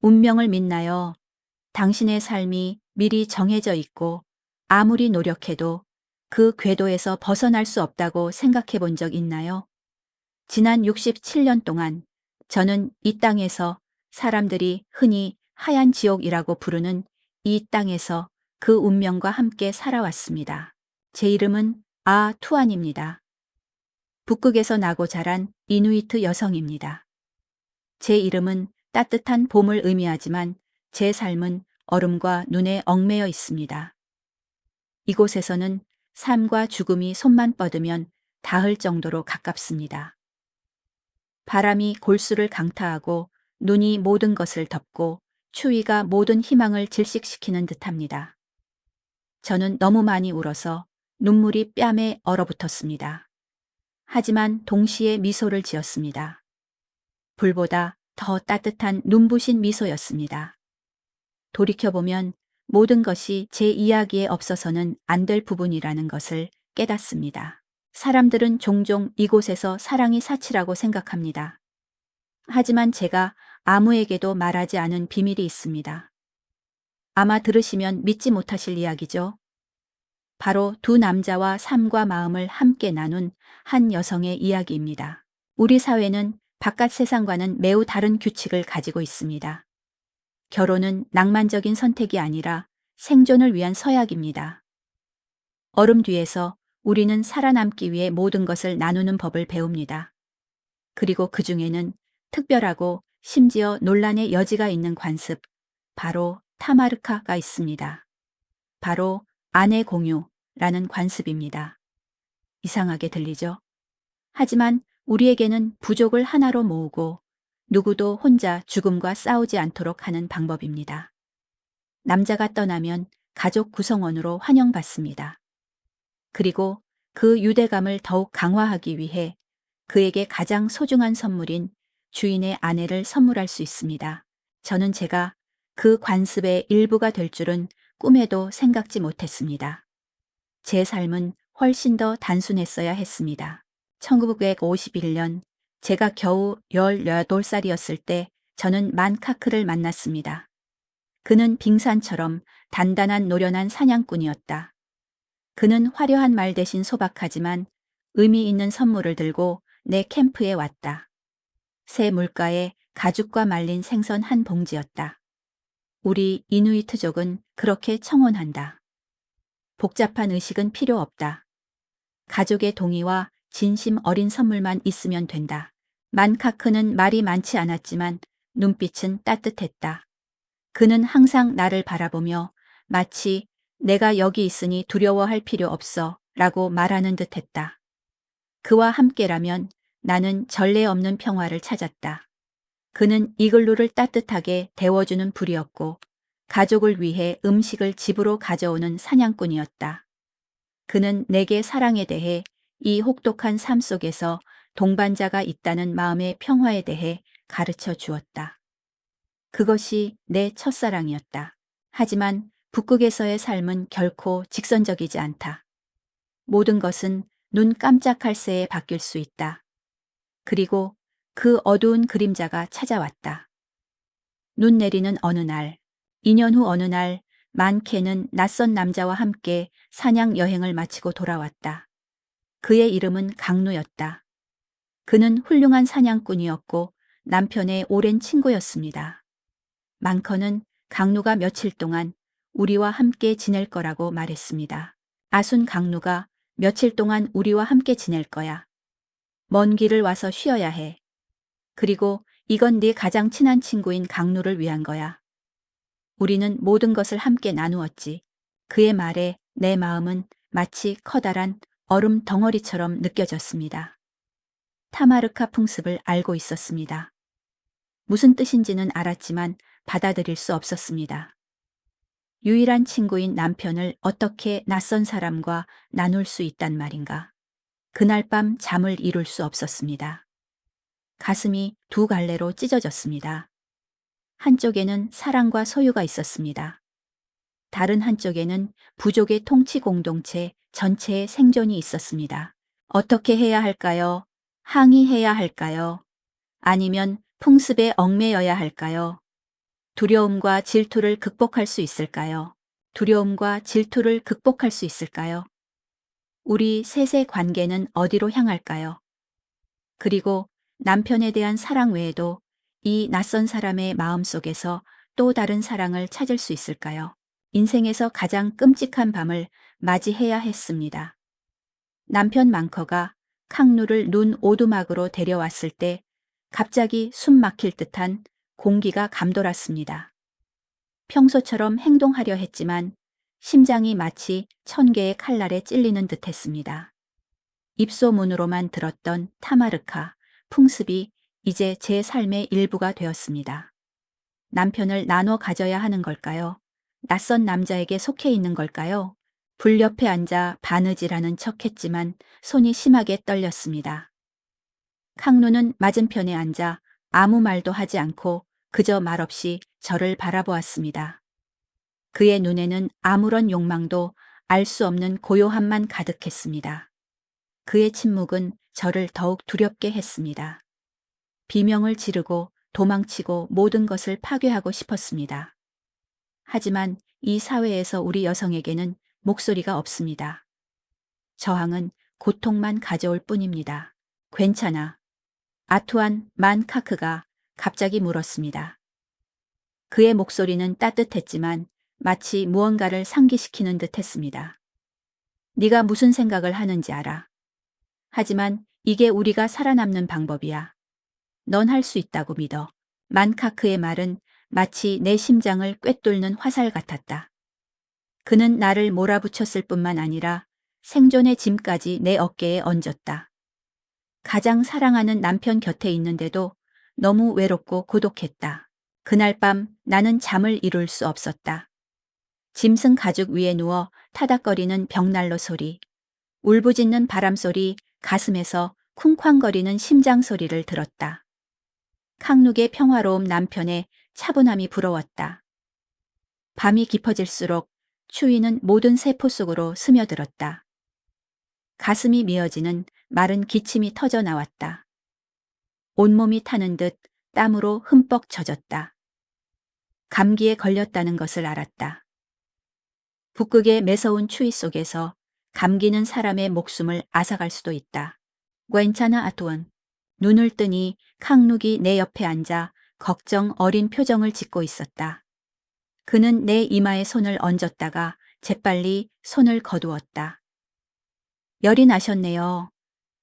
운명을 믿나요? 당신의 삶이 미리 정해져 있고 아무리 노력해도 그 궤도에서 벗어날 수 없다고 생각해 본 적 있나요? 지난 67년 동안 저는 이 땅에서 사람들이 흔히 하얀 지옥이라고 부르는 이 땅에서 그 운명과 함께 살아왔습니다. 제 이름은 투안입니다. 북극에서 나고 자란 이누이트 여성입니다. 제 이름은 따뜻한 봄을 의미하지만 제 삶은 얼음과 눈에 얽매여 있습니다. 이곳에서는 삶과 죽음이 손만 뻗으면 닿을 정도로 가깝습니다. 바람이 골수를 강타하고 눈이 모든 것을 덮고 추위가 모든 희망을 질식시키는 듯합니다. 저는 너무 많이 울어서 눈물이 뺨에 얼어붙었습니다. 하지만 동시에 미소를 지었습니다. 불보다 더 따뜻한 눈부신 미소였습니다. 돌이켜보면 모든 것이 제 이야기에 없어서는 안 될 부분이라는 것을 깨닫습니다. 사람들은 종종 이곳에서 사랑이 사치라고 생각합니다. 하지만 제가 아무에게도 말하지 않은 비밀이 있습니다. 아마 들으시면 믿지 못하실 이야기죠. 바로 두 남자와 삶과 마음을 함께 나눈 한 여성의 이야기입니다. 우리 사회는 바깥 세상과는 매우 다른 규칙을 가지고 있습니다. 결혼은 낭만적인 선택이 아니라 생존을 위한 서약입니다. 얼음 뒤에서 우리는 살아남기 위해 모든 것을 나누는 법을 배웁니다. 그리고 그 중에는 특별하고 심지어 논란의 여지가 있는 관습, 바로 타마르카가 있습니다. 바로 아내 공유라는 관습입니다. 이상하게 들리죠? 하지만 우리에게는 부족을 하나로 모으고 누구도 혼자 죽음과 싸우지 않도록 하는 방법입니다. 남자가 떠나면 가족 구성원으로 환영받습니다. 그리고 그 유대감을 더욱 강화하기 위해 그에게 가장 소중한 선물인 주인의 아내를 선물할 수 있습니다. 저는 제가 그 관습의 일부가 될 줄은 꿈에도 생각지 못했습니다. 제 삶은 훨씬 더 단순했어야 했습니다. 1951년 제가 겨우 18살이었을 때 저는 만카크를 만났습니다. 그는 빙산처럼 단단한 노련한 사냥꾼이었다. 그는 화려한 말 대신 소박하지만 의미 있는 선물을 들고 내 캠프에 왔다. 새 물가에 가죽과 말린 생선 한 봉지였다. 우리 이누이트족은 그렇게 청혼한다. 복잡한 의식은 필요 없다. 가족의 동의와 진심 어린 선물만 있으면 된다. 만카크는 말이 많지 않았지만 눈빛은 따뜻했다. 그는 항상 나를 바라보며 마치 내가 여기 있으니 두려워할 필요 없어 라고 말하는 듯 했다. 그와 함께라면 나는 전례 없는 평화를 찾았다. 그는 이글루를 따뜻하게 데워주는 불이었고 가족을 위해 음식을 집으로 가져오는 사냥꾼이었다. 그는 내게 사랑에 대해 이 혹독한 삶 속에서 동반자가 있다는 마음의 평화에 대해 가르쳐 주었다. 그것이 내 첫사랑이었다. 하지만 북극에서의 삶은 결코 직선적이지 않다. 모든 것은 눈 깜짝할 새에 바뀔 수 있다. 그리고 그 어두운 그림자가 찾아왔다. 눈 내리는 어느 날, 2년 후 어느 날, 만케는 낯선 남자와 함께 사냥 여행을 마치고 돌아왔다. 그의 이름은 강누였다. 그는 훌륭한 사냥꾼이었고 남편의 오랜 친구였습니다. 만커는 강누가 며칠 동안 우리와 함께 지낼 거라고 말했습니다. 아순 강누가 며칠 동안 우리와 함께 지낼 거야. 먼 길을 와서 쉬어야 해. 그리고 이건 네 가장 친한 친구인 강누를 위한 거야. 우리는 모든 것을 함께 나누었지. 그의 말에 내 마음은 마치 커다란 얼음 덩어리처럼 느껴졌습니다. 타마르카 풍습을 알고 있었습니다. 무슨 뜻인지는 알았지만 받아들일 수 없었습니다. 유일한 친구인 남편을 어떻게 낯선 사람과 나눌 수 있단 말인가. 그날 밤 잠을 이룰 수 없었습니다. 가슴이 두 갈래로 찢어졌습니다. 한쪽에는 사랑과 소유가 있었습니다. 다른 한쪽에는 부족의 통치 공동체 전체의 생존이 있었습니다. 어떻게 해야 할까요? 항의해야 할까요? 아니면 풍습에 얽매여야 할까요? 두려움과 질투를 극복할 수 있을까요? 두려움과 질투를 극복할 수 있을까요? 우리 셋의 관계는 어디로 향할까요? 그리고 남편에 대한 사랑 외에도 이 낯선 사람의 마음 속에서 또 다른 사랑을 찾을 수 있을까요? 인생에서 가장 끔찍한 밤을 맞이해야 했습니다. 남편 망커가 캉누를 눈 오두막으로 데려왔을 때 갑자기 숨 막힐 듯한 공기가 감돌았습니다. 평소처럼 행동하려 했지만 심장이 마치 1000개의 칼날에 찔리는 듯했습니다. 입소문으로만 들었던 타마르카, 풍습이 이제 제 삶의 일부가 되었습니다. 남편을 나눠 가져야 하는 걸까요? 낯선 남자에게 속해 있는 걸까요? 불 옆에 앉아 바느질하는 척했지만 손이 심하게 떨렸습니다. 캉누는 맞은편에 앉아 아무 말도 하지 않고 그저 말없이 저를 바라보았습니다. 그의 눈에는 아무런 욕망도 알 수 없는 고요함만 가득했습니다. 그의 침묵은 저를 더욱 두렵게 했습니다. 비명을 지르고 도망치고 모든 것을 파괴하고 싶었습니다. 하지만 이 사회에서 우리 여성에게는 목소리가 없습니다. 저항은 고통만 가져올 뿐입니다. 괜찮아. 아투안 만 카크가 갑자기 물었습니다. 그의 목소리는 따뜻했지만 마치 무언가를 상기시키는 듯 했습니다. 네가 무슨 생각을 하는지 알아. 하지만 이게 우리가 살아남는 방법이야. 넌 할 수 있다고 믿어. 만카크의 말은 마치 내 심장을 꿰뚫는 화살 같았다. 그는 나를 몰아붙였을 뿐만 아니라 생존의 짐까지 내 어깨에 얹었다. 가장 사랑하는 남편 곁에 있는데도 너무 외롭고 고독했다. 그날 밤 나는 잠을 이룰 수 없었다. 짐승 가죽 위에 누워 타닥거리는 벽난로 소리, 울부짖는 바람 소리, 가슴에서 쿵쾅거리는 심장 소리를 들었다. 캉룩의 평화로움 남편의 차분함이 부러웠다. 밤이 깊어질수록 추위는 모든 세포 속으로 스며들었다. 가슴이 미어지는 마른 기침이 터져 나왔다. 온몸이 타는 듯 땀으로 흠뻑 젖었다. 감기에 걸렸다는 것을 알았다. 북극의 매서운 추위 속에서 감기는 사람의 목숨을 앗아갈 수도 있다. 괜찮아 아투원. 눈을 뜨니 캉룩이 내 옆에 앉아 걱정 어린 표정을 짓고 있었다. 그는 내 이마에 손을 얹었다가 재빨리 손을 거두었다. 열이 나셨네요.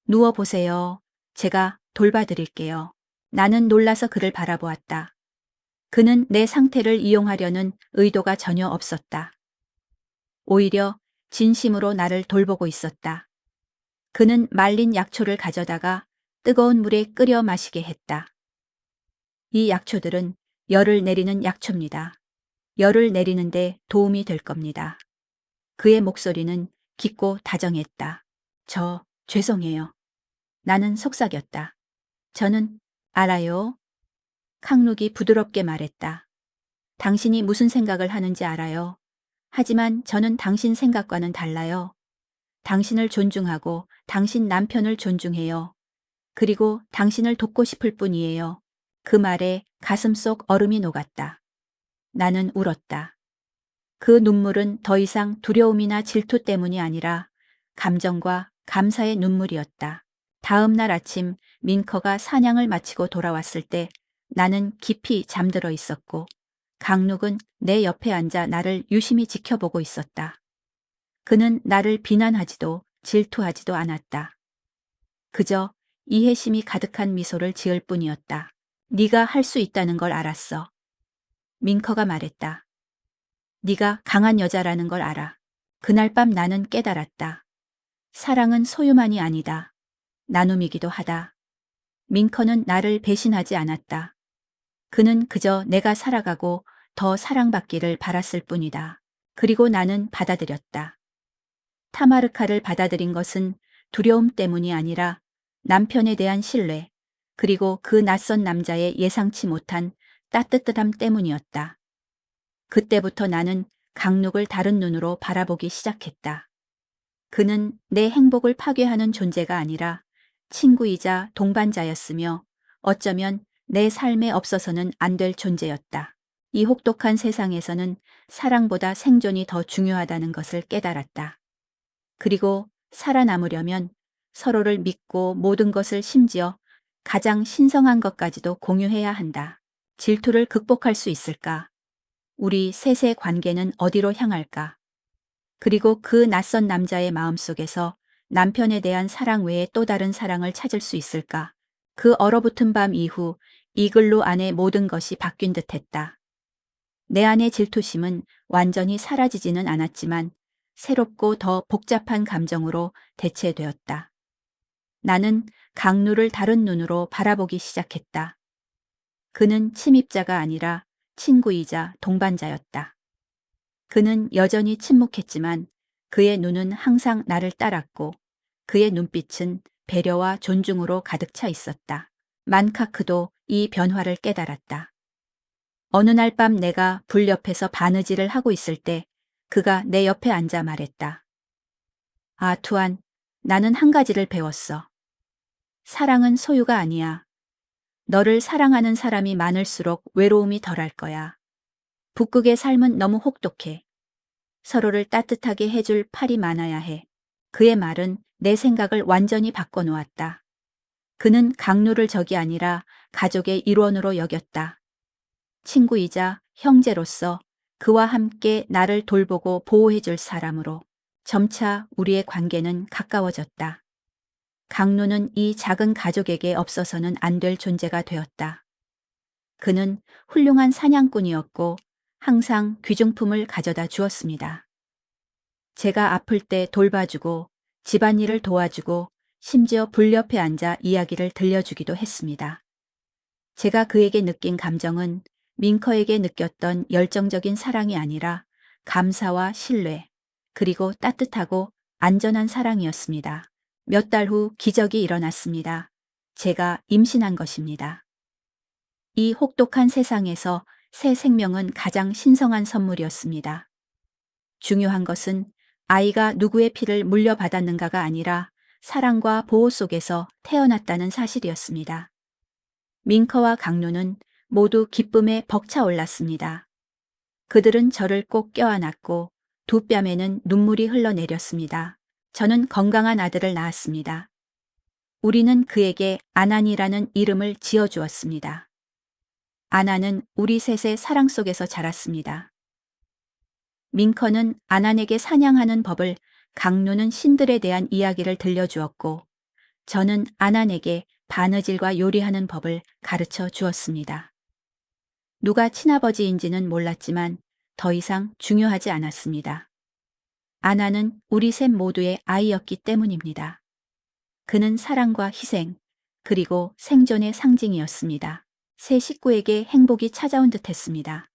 누워보세요. 제가 돌봐드릴게요. 나는 놀라서 그를 바라보았다. 그는 내 상태를 이용하려는 의도가 전혀 없었다. 오히려 진심으로 나를 돌보고 있었다. 그는 말린 약초를 가져다가 뜨거운 물에 끓여 마시게 했다. 이 약초들은 열을 내리는 약초입니다. 열을 내리는데 도움이 될 겁니다. 그의 목소리는 깊고 다정했다. 죄송해요. 나는 속삭였다. 저는 알아요. 캉룩이 부드럽게 말했다. 당신이 무슨 생각을 하는지 알아요. 하지만 저는 당신 생각과는 달라요. 당신을 존중하고 당신 남편을 존중해요. 그리고 당신을 돕고 싶을 뿐이에요. 그 말에 가슴 속 얼음이 녹았다. 나는 울었다. 그 눈물은 더 이상 두려움이나 질투 때문이 아니라 감정과 감사의 눈물이었다. 다음 날 아침 민커가 사냥을 마치고 돌아왔을 때 나는 깊이 잠들어 있었고 강룩은 내 옆에 앉아 나를 유심히 지켜보고 있었다. 그는 나를 비난하지도 질투하지도 않았다. 그저 이해심이 가득한 미소를 지을 뿐이었다. 네가 할 수 있다는 걸 알았어. 민커가 말했다. 네가 강한 여자라는 걸 알아. 그날 밤 나는 깨달았다. 사랑은 소유만이 아니다. 나눔이기도 하다. 민커는 나를 배신하지 않았다. 그는 그저 내가 살아가고 더 사랑받기를 바랐을 뿐이다. 그리고 나는 받아들였다. 타마르카를 받아들인 것은 두려움 때문이 아니라 남편에 대한 신뢰, 그리고 그 낯선 남자의 예상치 못한 따뜻함 때문이었다. 그때부터 나는 강룩을 다른 눈으로 바라보기 시작했다. 그는 내 행복을 파괴하는 존재가 아니라 친구이자 동반자였으며 어쩌면 내 삶에 없어서는 안 될 존재였다. 이 혹독한 세상에서는 사랑보다 생존이 더 중요하다는 것을 깨달았다. 그리고 살아남으려면 서로를 믿고 모든 것을 심지어 가장 신성한 것까지도 공유해야 한다. 질투를 극복할 수 있을까? 우리 셋의 관계는 어디로 향할까? 그리고 그 낯선 남자의 마음속에서 남편에 대한 사랑 외에 또 다른 사랑을 찾을 수 있을까? 그 얼어붙은 밤 이후 이글루 안에 모든 것이 바뀐 듯 했다. 내 안의 질투심은 완전히 사라지지는 않았지만 새롭고 더 복잡한 감정으로 대체되었다. 나는 강누를 다른 눈으로 바라보기 시작했다. 그는 침입자가 아니라 친구이자 동반자였다. 그는 여전히 침묵했지만 그의 눈은 항상 나를 따랐고 그의 눈빛은 배려와 존중으로 가득 차 있었다. 만카크도 이 변화를 깨달았다. 어느 날 밤 내가 불 옆에서 바느질을 하고 있을 때 그가 내 옆에 앉아 말했다. 아, 투안, 나는 한 가지를 배웠어. 사랑은 소유가 아니야. 너를 사랑하는 사람이 많을수록 외로움이 덜할 거야. 북극의 삶은 너무 혹독해. 서로를 따뜻하게 해줄 팔이 많아야 해. 그의 말은 내 생각을 완전히 바꿔놓았다. 그는 강누를 적이 아니라 가족의 일원으로 여겼다. 친구이자 형제로서 그와 함께 나를 돌보고 보호해줄 사람으로 점차 우리의 관계는 가까워졌다. 강누는 이 작은 가족에게 없어서는 안 될 존재가 되었다. 그는 훌륭한 사냥꾼이었고 항상 귀중품을 가져다 주었습니다. 제가 아플 때 돌봐주고 집안일을 도와주고 심지어 불 옆에 앉아 이야기를 들려주기도 했습니다. 제가 그에게 느낀 감정은 밍커에게 느꼈던 열정적인 사랑이 아니라 감사와 신뢰, 그리고 따뜻하고 안전한 사랑이었습니다. 몇 달 후 기적이 일어났습니다. 제가 임신한 것입니다. 이 혹독한 세상에서 새 생명은 가장 신성한 선물이었습니다. 중요한 것은 아이가 누구의 피를 물려받았는가가 아니라 사랑과 보호 속에서 태어났다는 사실이었습니다. 밍커와 강누는 모두 기쁨에 벅차올랐습니다. 그들은 저를 꼭 껴안았고 두 뺨에는 눈물이 흘러내렸습니다. 저는 건강한 아들을 낳았습니다. 우리는 그에게 아난이라는 이름을 지어주었습니다. 아난은 우리 셋의 사랑 속에서 자랐습니다. 밍커는 아난에게 사냥하는 법을, 강누는 신들에 대한 이야기를 들려주었고 저는 아난에게 바느질과 요리하는 법을 가르쳐 주었습니다. 누가 친아버지인지는 몰랐지만 더 이상 중요하지 않았습니다. 아나는 우리 셋 모두의 아이였기 때문입니다. 그는 사랑과 희생, 그리고 생존의 상징이었습니다. 세 식구에게 행복이 찾아온 듯 했습니다.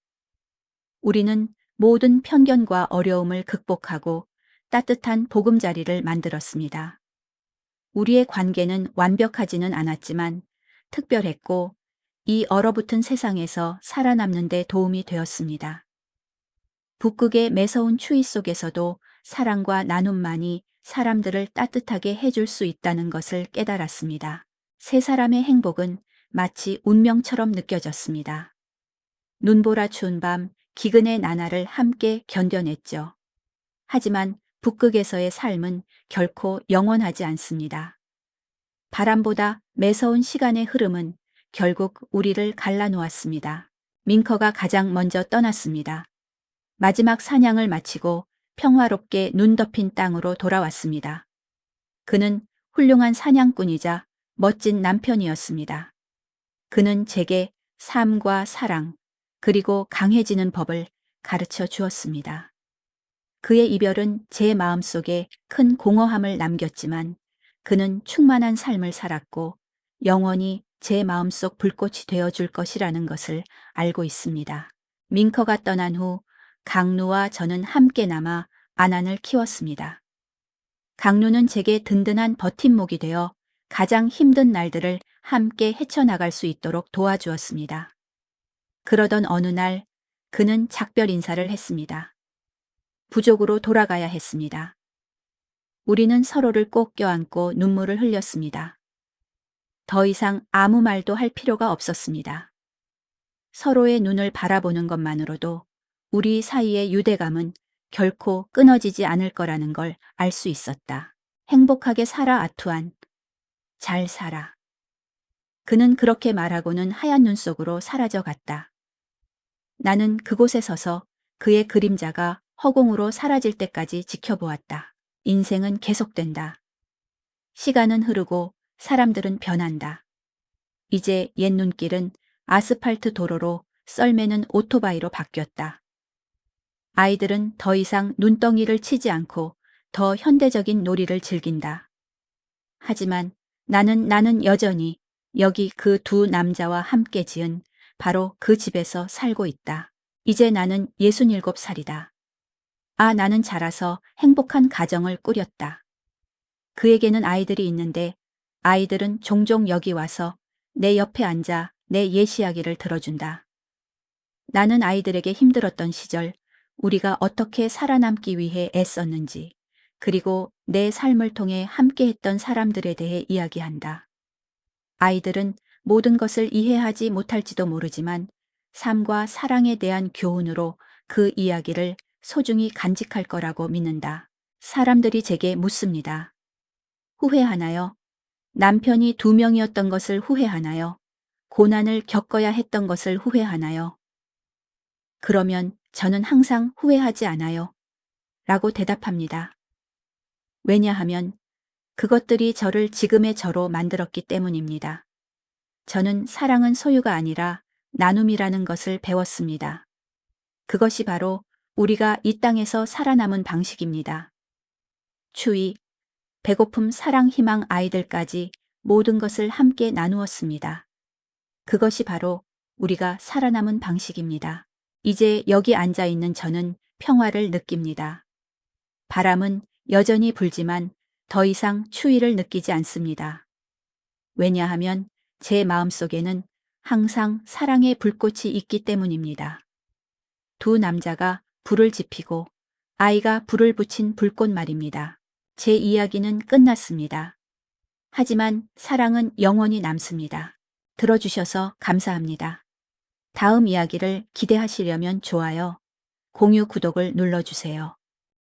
우리는 모든 편견과 어려움을 극복하고 따뜻한 보금자리를 만들었습니다. 우리의 관계는 완벽하지는 않았지만 특별했고 이 얼어붙은 세상에서 살아남는 데 도움이 되었습니다. 북극의 매서운 추위 속에서도 사랑과 나눔만이 사람들을 따뜻하게 해줄 수 있다는 것을 깨달았습니다. 세 사람의 행복은 마치 운명처럼 느껴졌습니다. 눈보라 추운 밤 기근의 나날을 함께 견뎌냈죠. 하지만 북극에서의 삶은 결코 영원하지 않습니다. 바람보다 매서운 시간의 흐름은 결국 우리를 갈라놓았습니다. 밍커가 가장 먼저 떠났습니다. 마지막 사냥을 마치고 평화롭게 눈 덮인 땅으로 돌아왔습니다. 그는 훌륭한 사냥꾼이자 멋진 남편이었습니다. 그는 제게 삶과 사랑, 그리고 강해지는 법을 가르쳐 주었습니다. 그의 이별은 제 마음속에 큰 공허함을 남겼지만 그는 충만한 삶을 살았고 영원히 제 마음속 불꽃이 되어줄 것이라는 것을 알고 있습니다. 밍커가 떠난 후 강누와 저는 함께 남아 아난을 키웠습니다. 강누는 제게 든든한 버팀목이 되어 가장 힘든 날들을 함께 헤쳐나갈 수 있도록 도와주었습니다. 그러던 어느 날 그는 작별 인사를 했습니다. 부족으로 돌아가야 했습니다. 우리는 서로를 꼭 껴안고 눈물을 흘렸습니다. 더 이상 아무 말도 할 필요가 없었습니다. 서로의 눈을 바라보는 것만으로도 우리 사이의 유대감은 결코 끊어지지 않을 거라는 걸 알 수 있었다. 행복하게 살아, 아투안. 잘 살아. 그는 그렇게 말하고는 하얀 눈 속으로 사라져 갔다. 나는 그곳에 서서 그의 그림자가 허공으로 사라질 때까지 지켜보았다. 인생은 계속된다. 시간은 흐르고 사람들은 변한다. 이제 옛 눈길은 아스팔트 도로로 썰매는 오토바이로 바뀌었다. 아이들은 더 이상 눈덩이를 치지 않고 더 현대적인 놀이를 즐긴다. 하지만 나는 여전히 여기 그 두 남자와 함께 지은 바로 그 집에서 살고 있다. 이제 나는 67살이다. 아, 나는 자라서 행복한 가정을 꾸렸다. 그에게는 아이들이 있는데 아이들은 종종 여기 와서 내 옆에 앉아 내 옛 이야기를 들어준다. 나는 아이들에게 힘들었던 시절, 우리가 어떻게 살아남기 위해 애썼는지, 그리고 내 삶을 통해 함께했던 사람들에 대해 이야기한다. 아이들은 모든 것을 이해하지 못할지도 모르지만 삶과 사랑에 대한 교훈으로 그 이야기를 소중히 간직할 거라고 믿는다. 사람들이 제게 묻습니다. 후회하나요? 남편이 2명이었던 것을 후회하나요? 고난을 겪어야 했던 것을 후회하나요? 그러면 저는 항상 후회하지 않아요. 라고 대답합니다. 왜냐하면 그것들이 저를 지금의 저로 만들었기 때문입니다. 저는 사랑은 소유가 아니라 나눔이라는 것을 배웠습니다. 그것이 바로 우리가 이 땅에서 살아남은 방식입니다. 추위, 배고픔, 사랑, 희망, 아이들까지 모든 것을 함께 나누었습니다. 그것이 바로 우리가 살아남은 방식입니다. 이제 여기 앉아 있는 저는 평화를 느낍니다. 바람은 여전히 불지만 더 이상 추위를 느끼지 않습니다. 왜냐하면 제 마음속에는 항상 사랑의 불꽃이 있기 때문입니다. 두 남자가 불을 지피고 아이가 불을 붙인 불꽃 말입니다. 제 이야기는 끝났습니다. 하지만 사랑은 영원히 남습니다. 들어주셔서 감사합니다. 다음 이야기를 기대하시려면 좋아요, 공유, 구독을 눌러주세요.